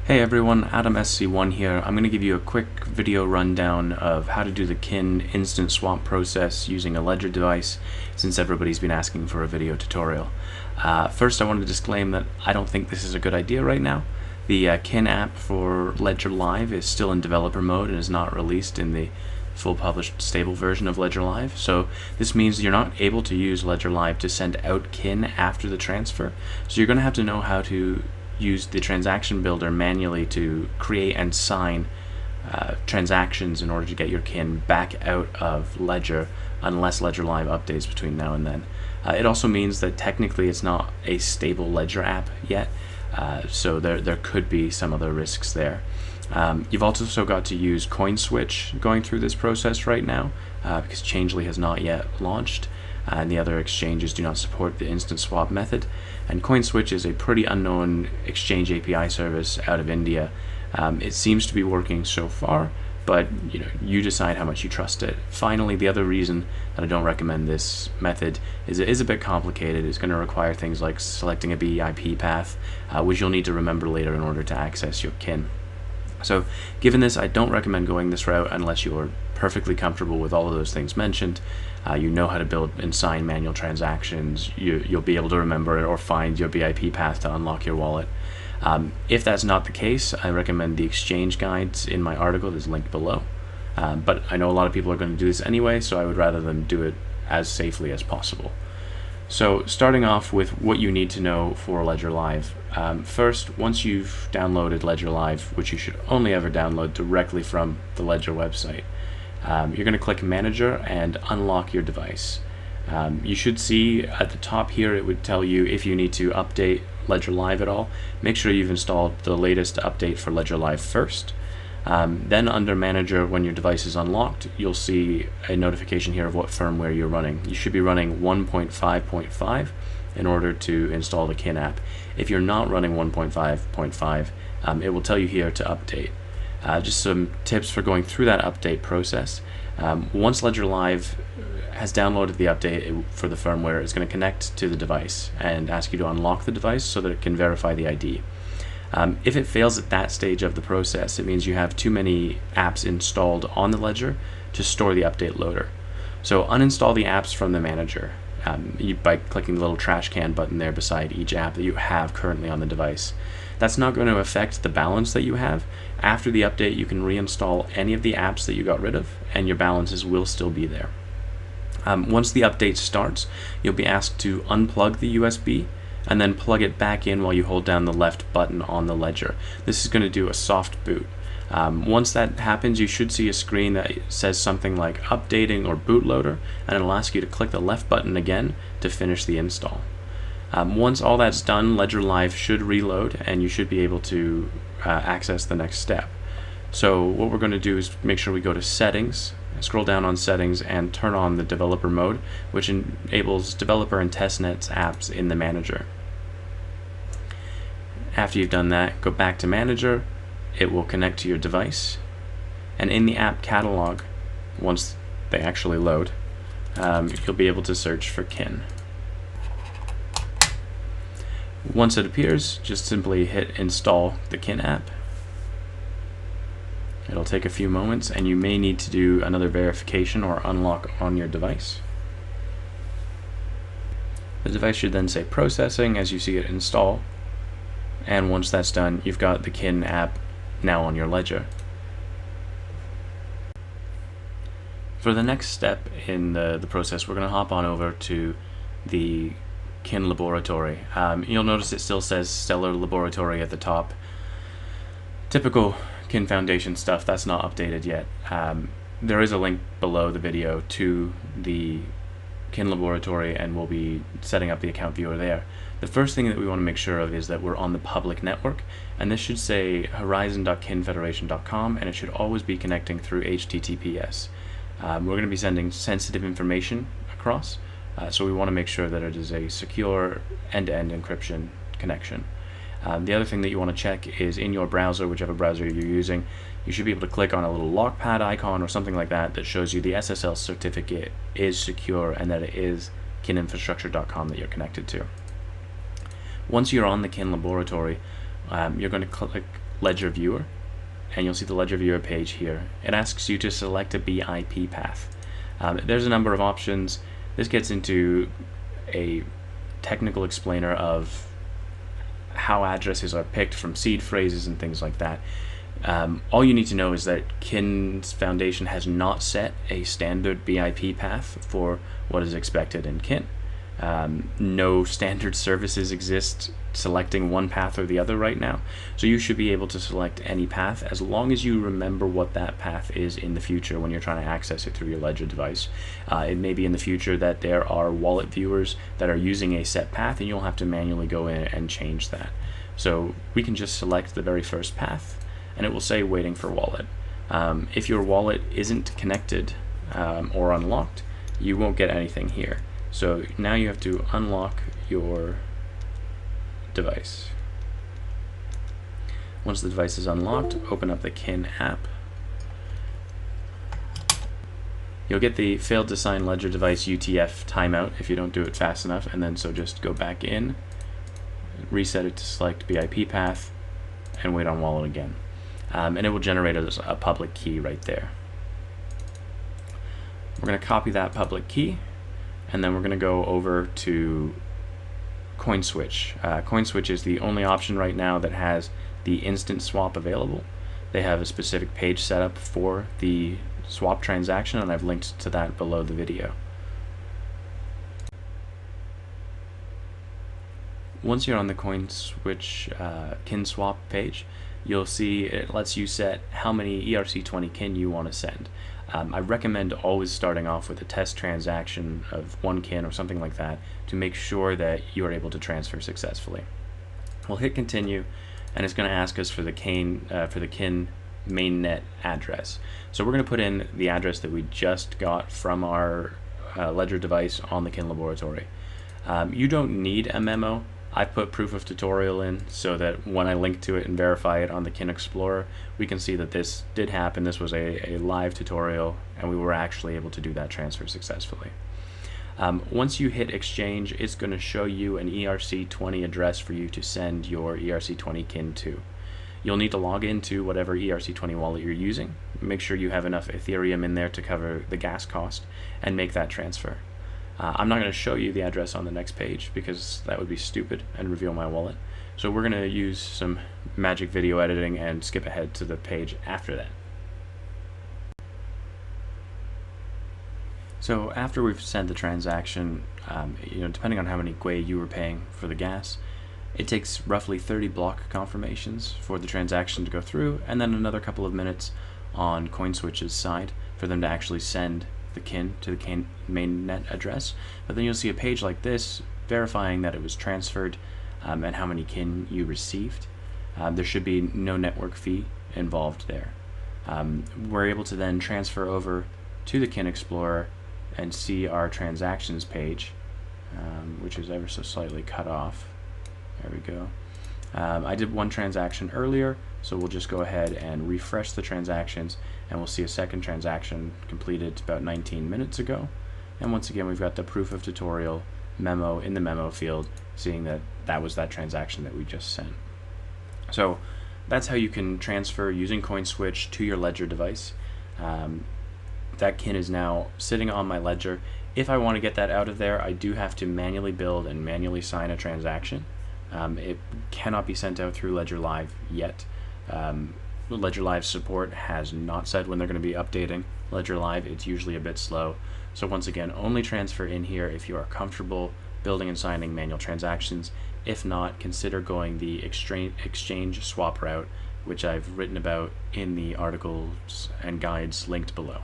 Hey everyone, Adam SC1 here. I'm going to give you a quick video rundown of how to do the Kin instant swap process using a Ledger device, since everybody's been asking for a video tutorial. First, I want to disclaim that I don't think this is a good idea right now. The Kin app for Ledger Live is still in developer mode and is not released in the full published stable version of Ledger Live. So this means you're not able to use Ledger Live to send out Kin after the transfer. So you're going to have to know how to use the transaction builder manually to create and sign transactions in order to get your Kin back out of Ledger unless Ledger Live updates between now and then. It also means that technically it's not a stable Ledger app yet, so there could be some other risks there. You've also got to use CoinSwitch going through this process right now because Changelly has not yet launched, and the other exchanges do not support the instant swap method. And CoinSwitch is a pretty unknown exchange API service out of India. It seems to be working so far, but you decide how much you trust it. Finally, the other reason that I don't recommend this method is it is a bit complicated. It's going to require things like selecting a BIP path, which you'll need to remember later in order to access your Kin. So given this, I don't recommend going this route unless you're perfectly comfortable with all of those things mentioned. You know how to build and sign manual transactions. You'll be able to remember or find your BIP path to unlock your wallet. If that's not the case, I recommend the exchange guides in my article. There's a link below. But I know a lot of people are going to do this anyway, so I would rather them do it as safely as possible. So starting off with what you need to know for Ledger Live. First, once you've downloaded Ledger Live, which you should only ever download directly from the Ledger website, you're going to click Manager and unlock your device. You should see at the top here, it would tell you if you need to update Ledger Live at all. Make sure you've installed the latest update for Ledger Live first. Then under Manager, when your device is unlocked, you'll see a notification here of what firmware you're running. You should be running 1.5.5 in order to install the Kin app. If you're not running 1.5.5, it will tell you here to update. Just some tips for going through that update process. Once Ledger Live has downloaded the update for the firmware, it's going to connect to the device and ask you to unlock the device so that it can verify the ID. If it fails at that stage of the process, it means you have too many apps installed on the Ledger to store the update loader. So uninstall the apps from the manager by clicking the little trash can button there beside each app that you have currently on the device. That's not going to affect the balance that you have. After the update, you can reinstall any of the apps that you got rid of, and your balances will still be there. Once the update starts, you'll be asked to unplug the USB and then plug it back in while you hold down the left button on the Ledger. This is going to do a soft boot. Once that happens, you should see a screen that says something like updating or bootloader, and it'll ask you to click the left button again to finish the install. Once all that's done, Ledger Live should reload and you should be able to access the next step. So what we're going to do is make sure we go to Settings, scroll down on Settings, and turn on the developer mode, which enables developer and testnet apps in the manager. After you've done that, go back to Manager. It will connect to your device, and in the app catalog, once they actually load, you'll be able to search for Kin. Once it appears, just simply hit install the Kin app. It'll take a few moments, and you may need to do another verification or unlock on your device. The device should then say processing as you see it install, and once that's done, you've got the Kin app now on your Ledger. For the next step in the process, we're going to hop on over to the Kin Laboratory. You'll notice it still says Stellar Laboratory at the top. Typical Kin Foundation stuff, that's not updated yet. There is a link below the video to the Kin Laboratory, and we'll be setting up the account viewer there. The first thing that we want to make sure of is that we're on the public network, and this should say horizon.kinfederation.com, and it should always be connecting through HTTPS. We're going to be sending sensitive information across, so we want to make sure that it is a secure end-to-end encryption connection. The other thing that you want to check is in your browser, whichever browser you're using, you should be able to click on a little lockpad icon or something like that that shows you the SSL certificate is secure and that it is kininfrastructure.com that you're connected to. Once you're on the Kin Laboratory, you're going to click Ledger Viewer, and you'll see the Ledger Viewer page here. It asks you to select a BIP path. There's a number of options. This gets into a technical explainer of how addresses are picked from seed phrases and things like that. All you need to know is that Kin's Foundation has not set a standard BIP path for what is expected in Kin. No standard services exist selecting one path or the other right now, so you should be able to select any path as long as you remember what that path is in the future when you're trying to access it through your Ledger device. It may be in the future that there are wallet viewers that are using a set path and you'll have to manually go in and change that. So we can just select the very first path and it will say waiting for wallet. If your wallet isn't connected or unlocked, you won't get anything here. So now you have to unlock your device. Once the device is unlocked, open up the Kin app. You'll get the failed to sign Ledger device UTF timeout if you don't do it fast enough, and then so just go back in, reset it to select BIP path, and wait on wallet again. And it will generate a public key right there. We're going to copy that public key, and then we're going to go over to CoinSwitch. CoinSwitch is the only option right now that has the instant swap available. They have a specific page set up for the swap transaction, and I've linked to that below the video. Once you're on the CoinSwitch Kin swap page, you'll see it lets you set how many ERC20 Kin you want to send. I recommend always starting off with a test transaction of 1 Kin or something like that to make sure that you are able to transfer successfully. We'll hit continue, and it's going to ask us for the Kin mainnet address. So we're going to put in the address that we just got from our Ledger device on the Kin Laboratory. You don't need a memo. I put proof of tutorial in so that when I link to it and verify it on the Kin Explorer, we can see that this did happen. This was a live tutorial, and we were actually able to do that transfer successfully. Once you hit exchange, it's going to show you an ERC20 address for you to send your ERC20 Kin to. You'll need to log into whatever ERC20 wallet you're using, make sure you have enough Ethereum in there to cover the gas cost, and make that transfer. I'm not going to show you the address on the next page because that would be stupid and reveal my wallet. So we're going to use some magic video editing and skip ahead to the page after that. So after we've sent the transaction, depending on how many gwei you were paying for the gas, it takes roughly 30 block confirmations for the transaction to go through, and then another couple of minutes on CoinSwitch's side for them to actually send the Kin to the Kin mainnet address. But then you'll see a page like this verifying that it was transferred and how many Kin you received. There should be no network fee involved there. We're able to then transfer over to the Kin Explorer and see our transactions page, which is ever so slightly cut off. There we go. I did one transaction earlier, so we'll just go ahead and refresh the transactions, and we'll see a second transaction completed about 19 minutes ago. And once again, we've got the proof of tutorial memo in the memo field, seeing that that was that transaction that we just sent. So that's how you can transfer using CoinSwitch to your Ledger device. That Kin is now sitting on my Ledger. If I want to get that out of there, I do have to manually build and manually sign a transaction. It cannot be sent out through Ledger Live yet. Ledger Live support has not said when they're going to be updating Ledger Live. It's usually a bit slow. So once again, only transfer in here if you are comfortable building and signing manual transactions. If not, consider going the exchange swap route, which I've written about in the articles and guides linked below.